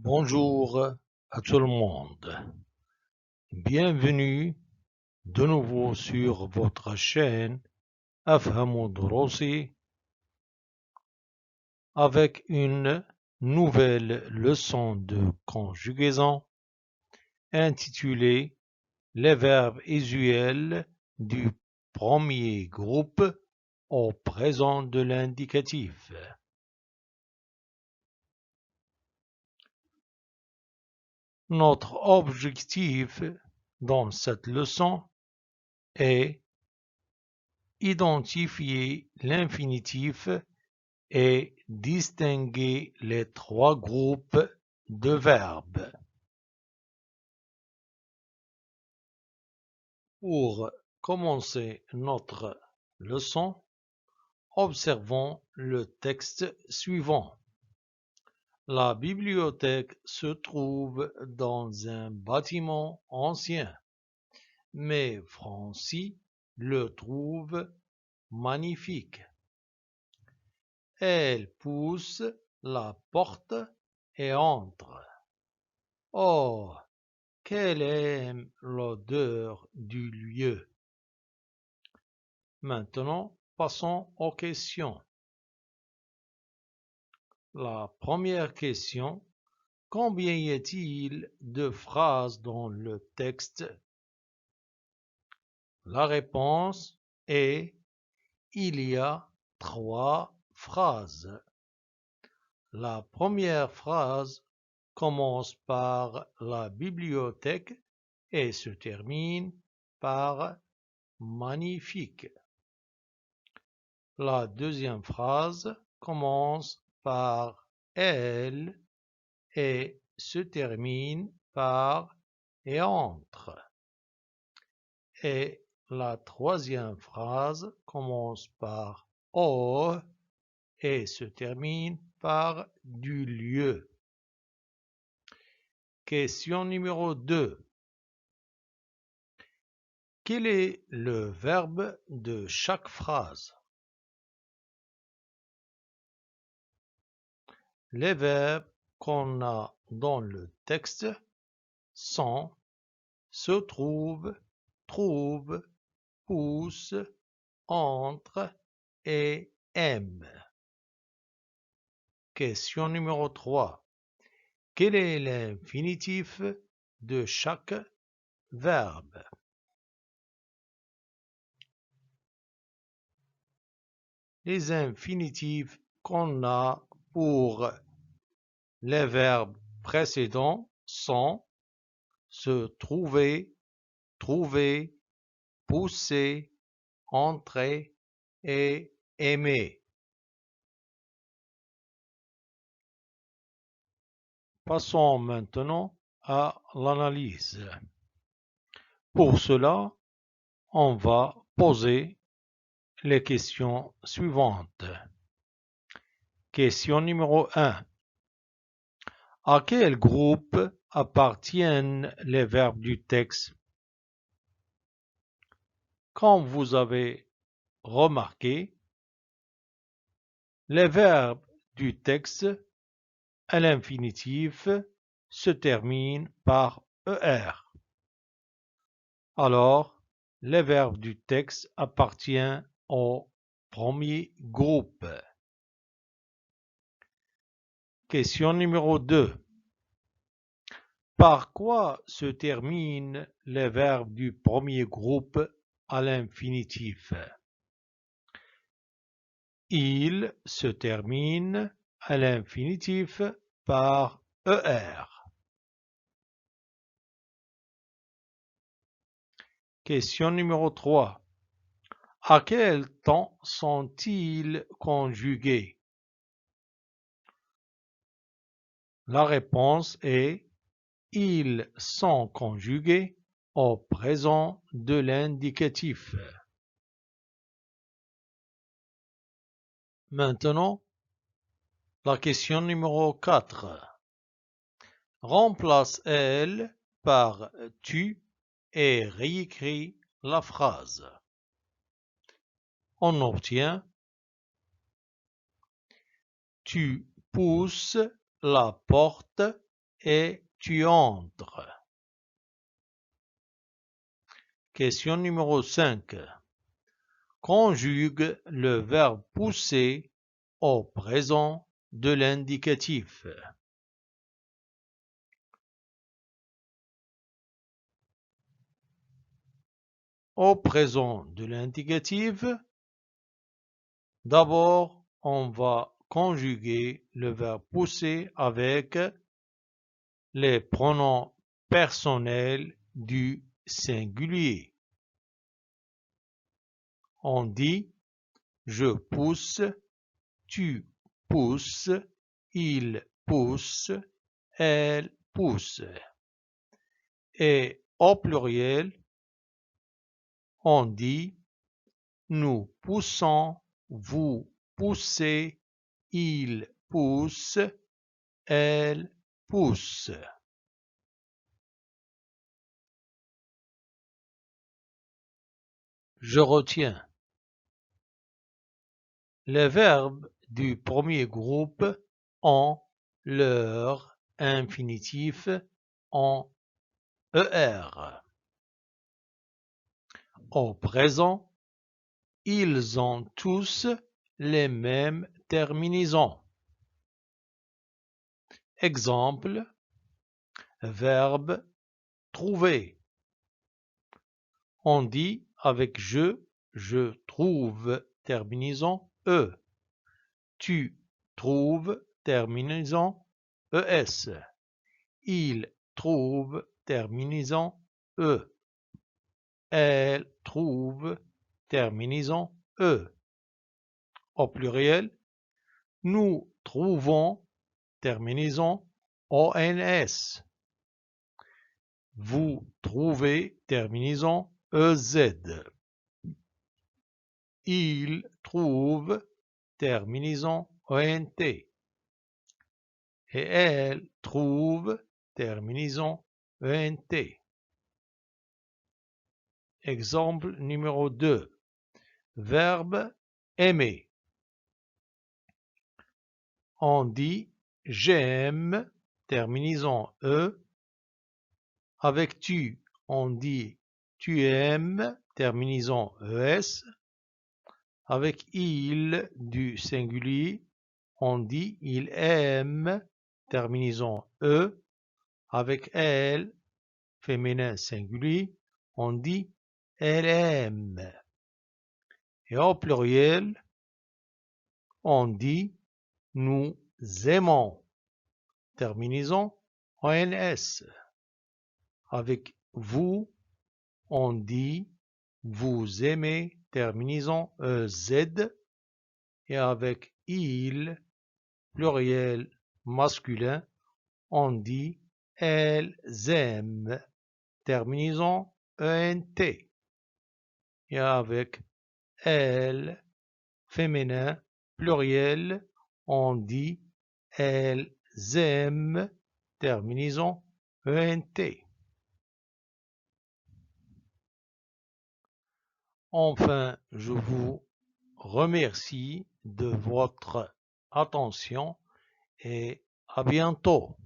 Bonjour à tout le monde. Bienvenue de nouveau sur votre chaîne Afhamou Dorosi avec une nouvelle leçon de conjugaison intitulée Les verbes usuels du premier groupe au présent de l'indicatif. Notre objectif dans cette leçon est identifier l'infinitif et distinguer les trois groupes de verbes. Pour commencer notre leçon, observons le texte suivant. La bibliothèque se trouve dans un bâtiment ancien, mais Francis le trouve magnifique. Elle pousse la porte et entre. Oh, qu'elle aime l'odeur du lieu! Maintenant, passons aux questions. La première question, combien y a-t-il de phrases dans le texte? La réponse est il y a 3 phrases. La première phrase commence par la bibliothèque et se termine par magnifique. La deuxième phrase commence par elle et se termine par et entre. Et la troisième phrase commence par au et se termine par du lieu. Question numéro 2. Quel est le verbe de chaque phrase? Les verbes qu'on a dans le texte sont se trouve, pousse, entre et aime. Question numéro 3. Quel est l'infinitif de chaque verbe? Les infinitifs qu'on a pour les verbes précédents sont se trouver, pousser, entrer et aimer. Passons maintenant à l'analyse. Pour cela, on va poser les questions suivantes. Question numéro 1. À quel groupe appartiennent les verbes du texte? Comme vous avez remarqué, les verbes du texte à l'infinitif se terminent par ER. Alors, les verbes du texte appartiennent au premier groupe. Question numéro 2. Par quoi se terminent les verbes du premier groupe à l'infinitif? Il se termine à l'infinitif par ER. Question numéro 3. À quel temps sont-ils conjugués? La réponse est ils sont conjugués au présent de l'indicatif. Maintenant, la question numéro 4. Remplace elle par tu et réécris la phrase. On obtient tu pousses la porte et tu entres. Question numéro 5. Conjugue le verbe pousser au présent de l'indicatif. Au présent de l'indicatif, d'abord, on va conjuguer le verbe pousser avec les pronoms personnels du singulier. On dit je pousse, tu pousses, il pousse, elle pousse. Et au pluriel, on dit nous poussons, vous poussez, il pousse, elle pousse. Je retiens. Les verbes du premier groupe ont leur infinitif en ER. Au présent, ils ont tous les mêmes terminaisons. Exemple, verbe trouver. On dit avec je trouve, terminaison E. Tu trouves, terminaison ES. Il trouve, terminaison E. Elle trouve, terminaison E. Au pluriel, nous trouvons, terminaison ONS. Vous trouvez, terminaison EZ. Il trouve, terminaison ONT. Et elle trouve, terminaison ENT. Exemple numéro 2. Verbe aimer. On dit j'aime, terminaison E. Avec tu, on dit tu aimes, terminaison ES. Avec il du singulier, on dit il aime, terminaison E. Avec elle, féminin singulier, on dit elle aime. Et au pluriel, on dit nous aimons, terminaison ONS. Avec vous, on dit vous aimez, terminaison EZ. Et avec il, pluriel masculin, on dit elles aiment, terminaison ENT. Et avec elle, féminin, pluriel, on dit elles aiment, terminaison ENT. Enfin, je vous remercie de votre attention et à bientôt.